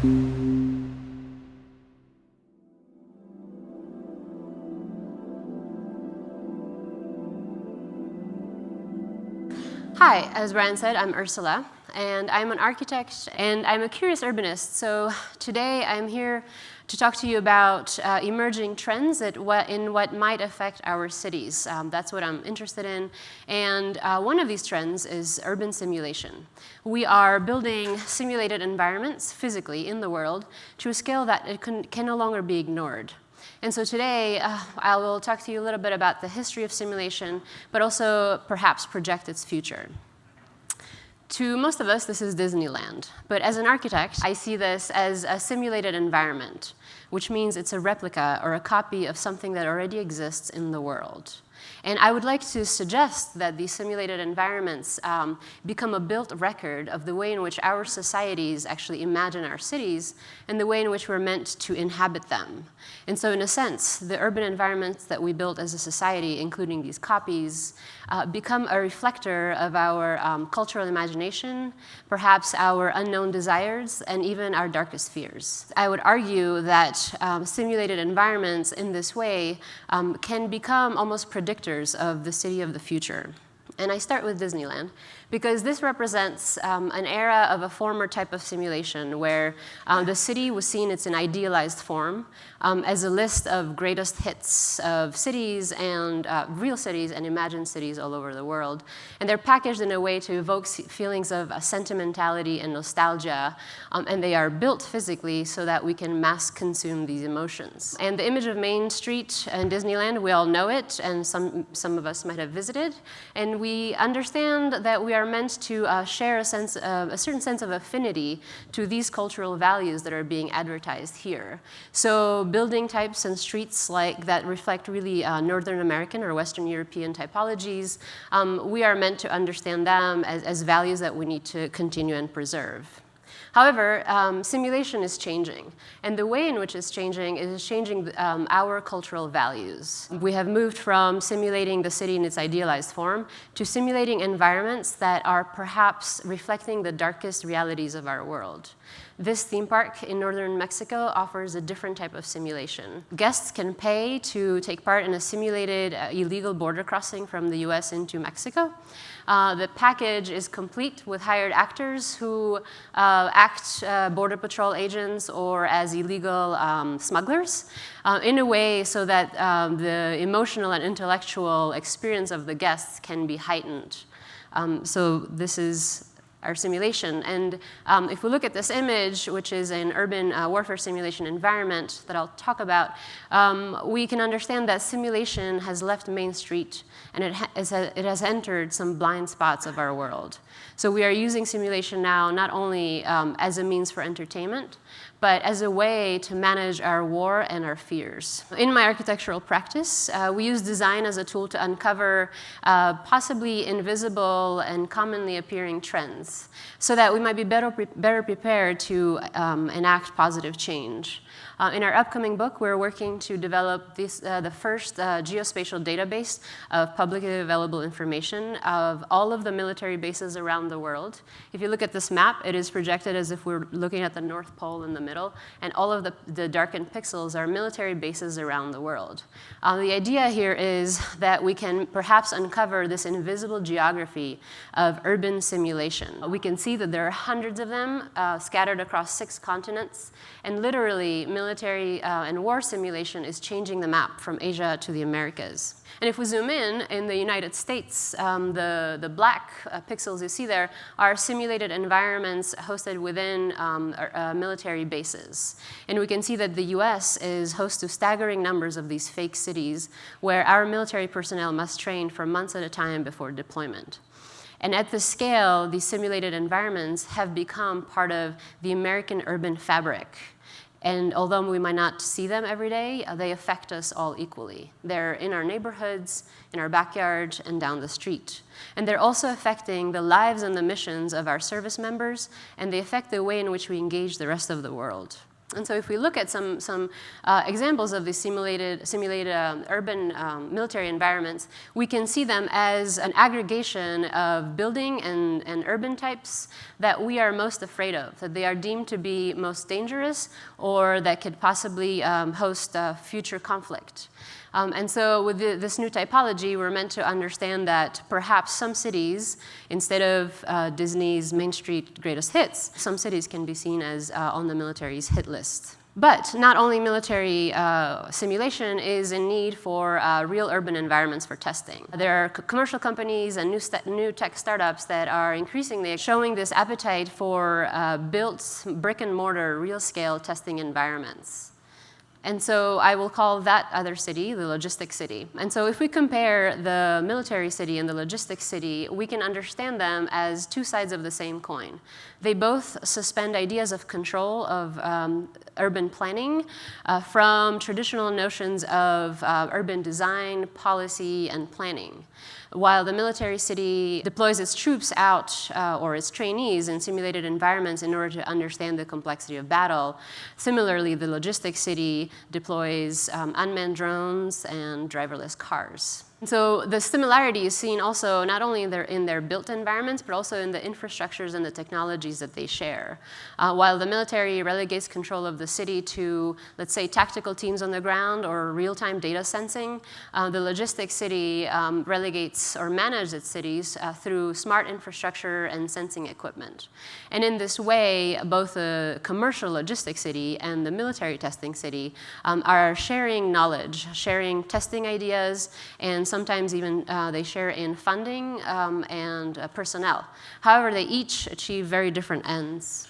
Hi, as Brian said, I'm Ersela, and I'm an architect, and I'm a curious urbanist. So today I'm here to talk to you about emerging trends in what might affect our cities. That's what I'm interested in. And one of these trends is urban simulation. We are building simulated environments physically in the world to a scale that it can no longer be ignored. And so today, I will talk to you a little bit about the history of simulation, but also perhaps project its future. To most of us, this is Disneyland. But as an architect, I see this as a simulated environment, which means it's a replica or a copy of something that already exists in the world. And I would like to suggest that these simulated environments become a built record of the way in which our societies actually imagine our cities and the way in which we're meant to inhabit them. And so in a sense, the urban environments that we built as a society, including these copies, become a reflector of our cultural imagination, perhaps our unknown desires, and even our darkest fears. I would argue that simulated environments in this way can become almost predictors of the city of the future. And I start with Disneyland because this represents an era of a former type of simulation where the city was seen as an idealized form as a list of greatest hits of cities and real cities and imagined cities all over the world. And they're packaged in a way to evoke feelings of sentimentality and nostalgia, and they are built physically so that we can mass consume these emotions. And the image of Main Street in Disneyland, we all know it, and some of us might have visited, and we understand that we are meant to share a certain sense of affinity to these cultural values that are being advertised here. So building types and streets like that reflect really Northern American or Western European typologies, we are meant to understand them as values that we need to continue and preserve. However, simulation is changing, and the way in which it's changing is changing our cultural values. We have moved from simulating the city in its idealized form to simulating environments that are perhaps reflecting the darkest realities of our world. This theme park in northern Mexico offers a different type of simulation. Guests can pay to take part in a simulated illegal border crossing from the US into Mexico. The package is complete with hired actors who act border patrol agents or as illegal smugglers in a way so that the emotional and intellectual experience of the guests can be heightened. So this is our simulation. And if we look at this image, which is an urban warfare simulation environment that I'll talk about, we can understand that simulation has left Main Street and it has entered some blind spots of our world. So we are using simulation now not only as a means for entertainment, but as a way to manage our war and our fears. In my architectural practice, we use design as a tool to uncover possibly invisible and commonly appearing trends so that we might be better prepared to enact positive change. In our upcoming book, we're working to develop the first geospatial database of publicly available information of all of the military bases around the world. If you look at this map, it is projected as if we're looking at the North Pole in the middle, and all of the darkened pixels are military bases around the world. The idea here is that we can perhaps uncover this invisible geography of urban simulation. We can see that there are hundreds of them scattered across 6 continents, and literally military and war simulation is changing the map from Asia to the Americas. And if we zoom in the United States, the black pixels you see there are simulated environments hosted within military bases. And we can see that the US is host to staggering numbers of these fake cities where our military personnel must train for months at a time before deployment. And at this scale, these simulated environments have become part of the American urban fabric. And although we might not see them every day, they affect us all equally. They're in our neighborhoods, in our backyard, and down the street. And they're also affecting the lives and the missions of our service members, and they affect the way in which we engage the rest of the world. And so if we look at some examples of these simulated urban military environments, we can see them as an aggregation of building and urban types that we are most afraid of, that they are deemed to be most dangerous or that could possibly host future conflict. And so with this new typology, we're meant to understand that perhaps some cities, instead of Disney's Main Street greatest hits, some cities can be seen as on the military's hit list. But not only military simulation is in need for real urban environments for testing. There are commercial companies and new tech startups that are increasingly showing this appetite for built brick-and-mortar real-scale testing environments. And so I will call that other city the Logistic city. And so if we compare the military city and the Logistic city, we can understand them as two sides of the same coin. They both suspend ideas of control of urban planning from traditional notions of urban design, policy, and planning. While the military city deploys its troops out or its trainees in simulated environments in order to understand the complexity of battle, similarly, the Logistic city deploys unmanned drones and driverless cars. So the similarity is seen also not only in their built environments, but also in the infrastructures and the technologies that they share. While the military relegates control of the city to, let's say, tactical teams on the ground or real-time data sensing, the Logistic city relegates or manages its cities through smart infrastructure and sensing equipment. And in this way, both the commercial Logistic city and the military testing city are sharing knowledge, sharing testing ideas, and sometimes even they share in funding and personnel. However, they each achieve very different ends.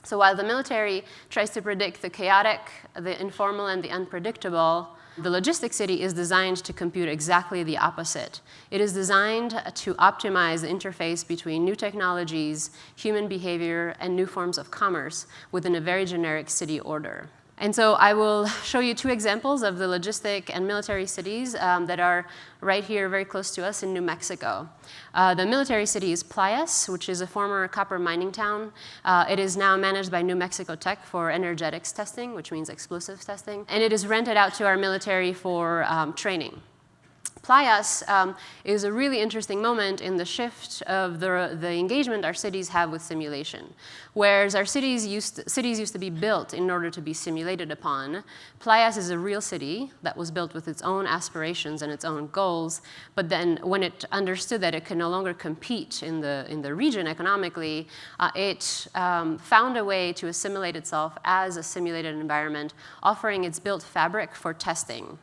So while the military tries to predict the chaotic, the informal, and the unpredictable, the Logistic city is designed to compute exactly the opposite. It is designed to optimize the interface between new technologies, human behavior, and new forms of commerce within a very generic city order. And so I will show you two examples of the Logistic and military cities that are right here very close to us in New Mexico. The military city is Playas, which is a former copper mining town. It is now managed by New Mexico Tech for energetics testing, which means explosives testing. And it is rented out to our military for training. Playas is a really interesting moment in the shift of the engagement our cities have with simulation. Whereas our cities used to be built in order to be simulated upon, Playas is a real city that was built with its own aspirations and its own goals, but then when it understood that it could no longer compete in the region economically, it found a way to assimilate itself as a simulated environment, offering its built fabric for testing.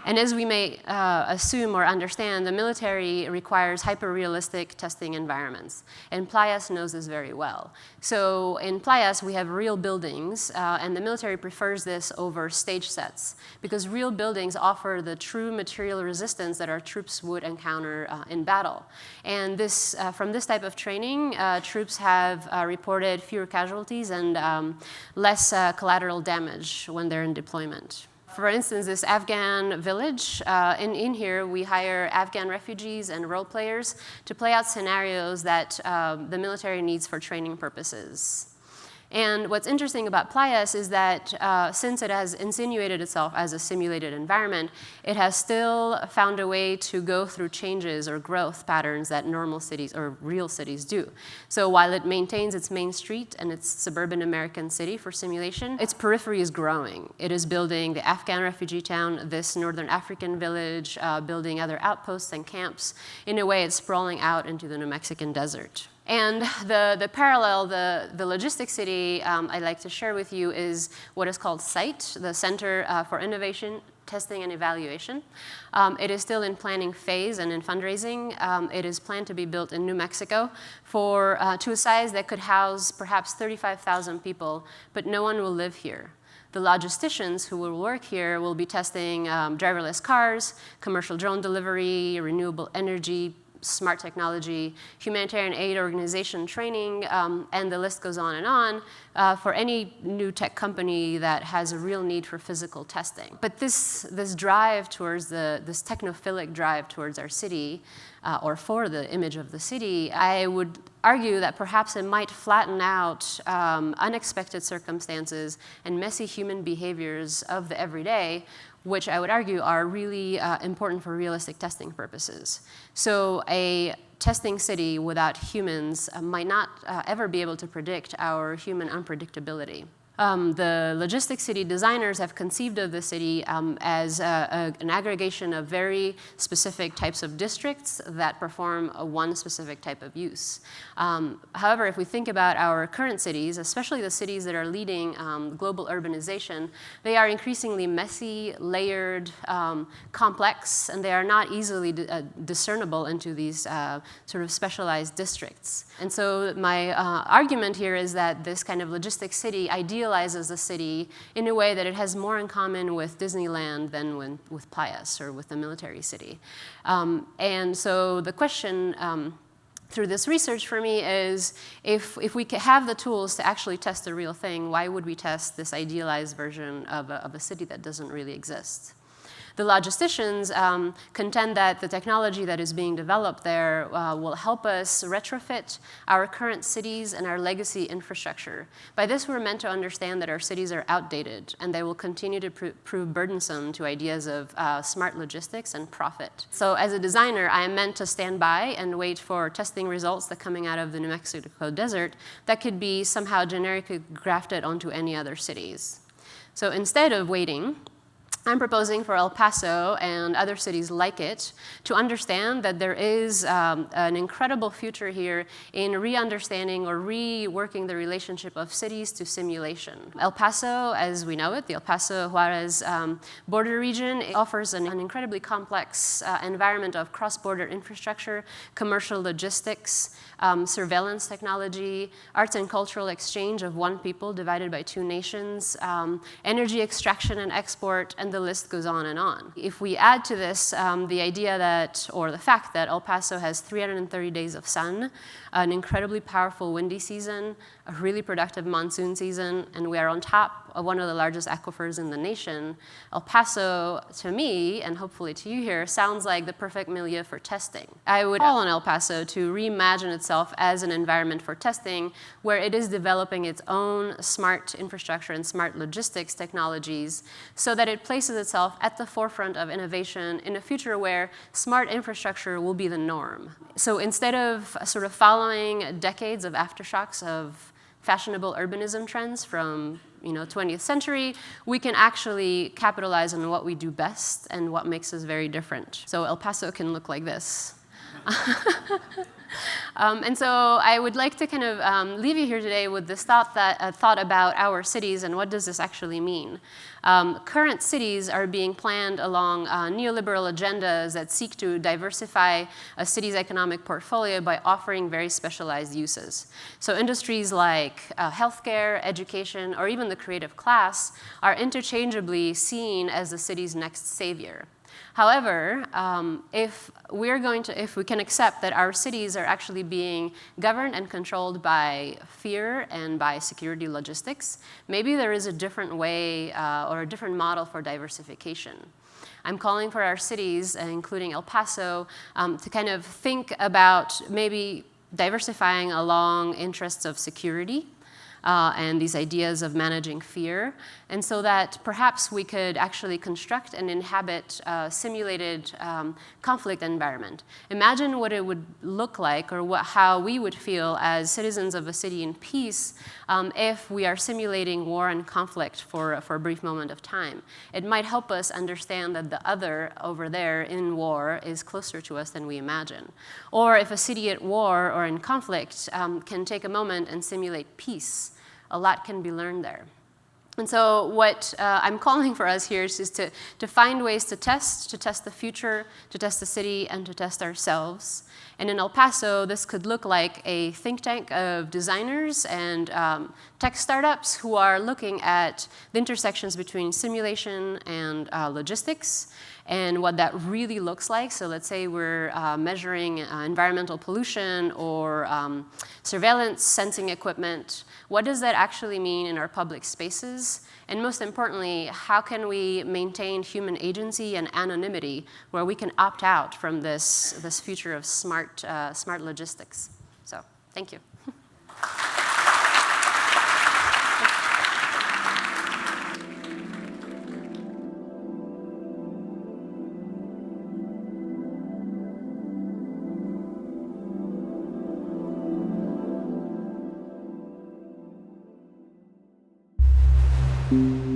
And as we may assume or understand, the military requires hyper-realistic testing environments. And Playas knows this very well. So in Playas, we have real buildings, and the military prefers this over stage sets, because real buildings offer the true material resistance that our troops would encounter in battle. And this, from this type of training, troops have reported fewer casualties and less collateral damage when they're in deployment. For instance, this Afghan village, in here we hire Afghan refugees and role players to play out scenarios that the military needs for training purposes. And what's interesting about Playas is that since it has insinuated itself as a simulated environment, it has still found a way to go through changes or growth patterns that normal cities or real cities do. So while it maintains its main street and its suburban American city for simulation, its periphery is growing. It is building the Afghan refugee town, this Northern African village, building other outposts and camps. In a way, it's sprawling out into the New Mexican desert. And the parallel, the Logistic city I'd like to share with you is what is called CITE, the Center for Innovation, Testing, and Evaluation. It is still in planning phase and in fundraising. It is planned to be built in New Mexico to a size that could house perhaps 35,000 people, but no one will live here. The logisticians who will work here will be testing driverless cars, commercial drone delivery, renewable energy, smart technology, humanitarian aid organization training, and the list goes on and on for any new tech company that has a real need for physical testing. But this drive towards this technophilic drive towards our city, or for the image of the city, I would argue that perhaps it might flatten out unexpected circumstances and messy human behaviors of the everyday, which I would argue are really important for realistic testing purposes. So a testing city without humans might not ever be able to predict our human unpredictability. The logistic city designers have conceived of the city as an aggregation of very specific types of districts that perform one specific type of use. However, if we think about our current cities, especially the cities that are leading global urbanization, they are increasingly messy, layered, complex, and they are not easily discernible into these sort of specialized districts. And so my argument here is that this kind of logistic city idealizes the city in a way that it has more in common with Disneyland than with Playas or with the military city. And so the question through this research for me is, if we have the tools to actually test the real thing, why would we test this idealized version of a city that doesn't really exist? The logisticians contend that the technology that is being developed there will help us retrofit our current cities and our legacy infrastructure. By this, we're meant to understand that our cities are outdated, and they will continue to prove burdensome to ideas of smart logistics and profit. So as a designer, I am meant to stand by and wait for testing results that are coming out of the New Mexico desert that could be somehow generically grafted onto any other cities. So instead of waiting, I'm proposing for El Paso and other cities like it to understand that there is an incredible future here in re-understanding or reworking the relationship of cities to simulation. El Paso, as we know it, the El Paso-Juarez border region, offers an incredibly complex environment of cross-border infrastructure, commercial logistics, surveillance technology, arts and cultural exchange of one people divided by two nations, energy extraction and export, and the list goes on and on. If we add to this the idea that, or the fact that El Paso has 330 days of sun, an incredibly powerful windy season, a really productive monsoon season, and we are on top of one of the largest aquifers in the nation, El Paso, to me, and hopefully to you here, sounds like the perfect milieu for testing. I would call on El Paso to reimagine itself as an environment for testing where it is developing its own smart infrastructure and smart logistics technologies so that it places itself at the forefront of innovation in a future where smart infrastructure will be the norm. So instead of sort of following decades of aftershocks of fashionable urbanism trends from 20th century, we can actually capitalize on what we do best and what makes us very different. So El Paso can look like this. And so I would like to kind of leave you here today with this thought about our cities and what does this actually mean. Current cities are being planned along neoliberal agendas that seek to diversify a city's economic portfolio by offering very specialized uses. So industries like healthcare, education, or even the creative class are interchangeably seen as the city's next savior. However, if we can accept that our cities are actually being governed and controlled by fear and by security logistics, maybe there is a different way or a different model for diversification. I'm calling for our cities, including El Paso, to kind of think about maybe diversifying along interests of security, and these ideas of managing fear, and so that perhaps we could actually construct and inhabit a simulated conflict environment. Imagine what it would look like or how we would feel as citizens of a city in peace if we are simulating war and conflict for a brief moment of time. It might help us understand that the other over there in war is closer to us than we imagine. Or if a city at war or in conflict can take a moment and simulate peace, a lot can be learned there. And so what I'm calling for us here is just to find ways to test the future, to test the city, and to test ourselves. And in El Paso, this could look like a think tank of designers and tech startups who are looking at the intersections between simulation and logistics and what that really looks like. So let's say we're measuring environmental pollution or surveillance sensing equipment. What does that actually mean in our public spaces? And most importantly, how can we maintain human agency and anonymity where we can opt out from this future of smart logistics? So Thank you. Thank you.